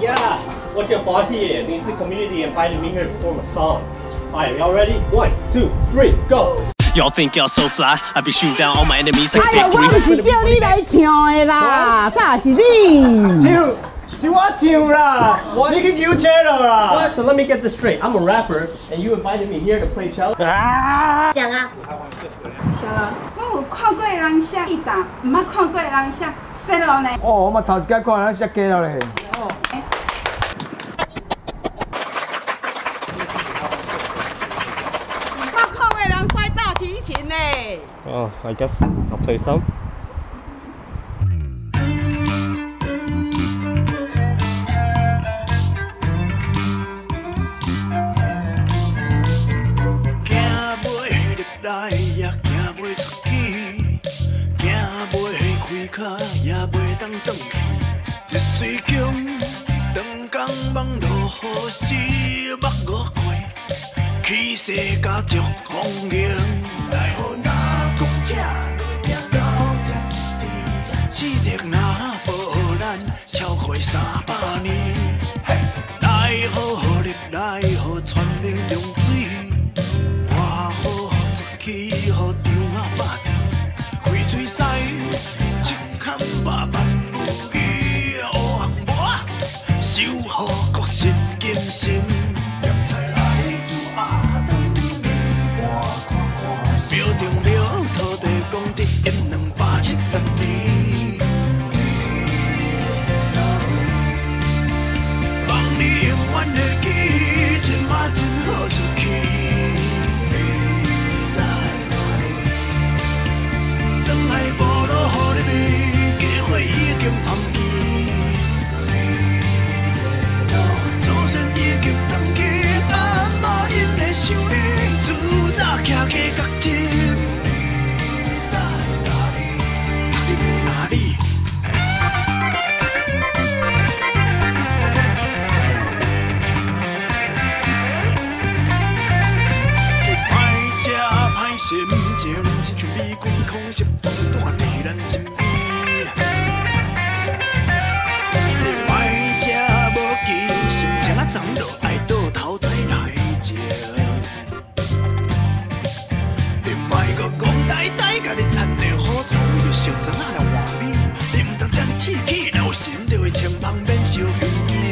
Yeah. What's your boss here? Means the community invited me here to perform a song. Alright, y'all ready? 1, 2, 3, go! Y'all think y'all so fly? I be shooting down all my enemies like 哎呀，我 victory. 是叫你来唱的啦，咋是你？是我唱啦，你去求车了啦。 What? So let me get this straight. I'm a rapper, and you invited me here to play cello. 讲啊，小了，我有看过人写一打，唔捌看过人写色路呢。哦，我嘛头一摆看人写鸡了咧。哦。我看过人摔大提琴呢。Oh, I guess I'll play some. Khi xe cá chọc không nghiêng đại hội na cũng cha đừng nhắc cao chặt chặt chỉ tiếc na phở lan trao khỏi xa ba ni đại hội truyền mình đồng chí hoa hồ trước khi họ tiêu ngã ba quỳ truy say chiếc khăn ba bàn mù ghi ô hàng bó siêu hồ có xin kim xin表定了土地公的170年，望你永远会记，今嘛真好出去。你在哪里？等来无路予你迷，机会已经放弃。祖先已经登记，阿妈因会想你，自早徛个角尖。 心情亲像美军空袭飞弹伫咱身边，你莫吃无记，心情啊长落爱倒头再来食。你莫搁讲呆呆，甲你掺着糊涂，又小庄仔来换味，你毋通这么铁气，若有心就会千旁免烧香烟。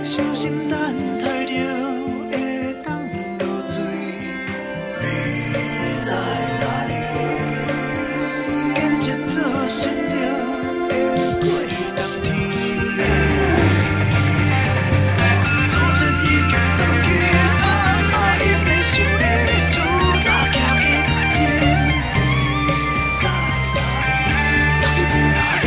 小心等待着会当落水，你在哪里？坚持做信着会过冬天。祖先已经登记，阿妈因会想你，自早徛个角尖。你在哪里？你在哪里？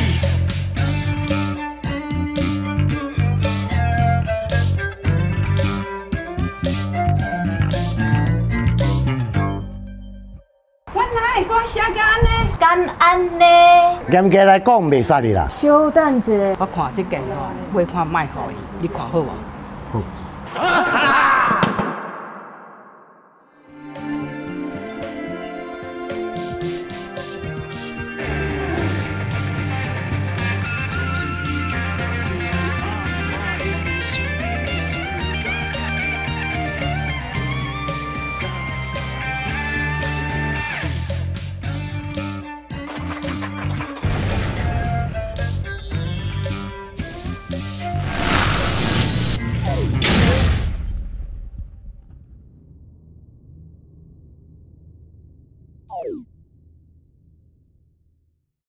敢安呢？严格来讲，袂使哩啦。稍等一下，我看这件吼，尾看卖互伊，你看好无？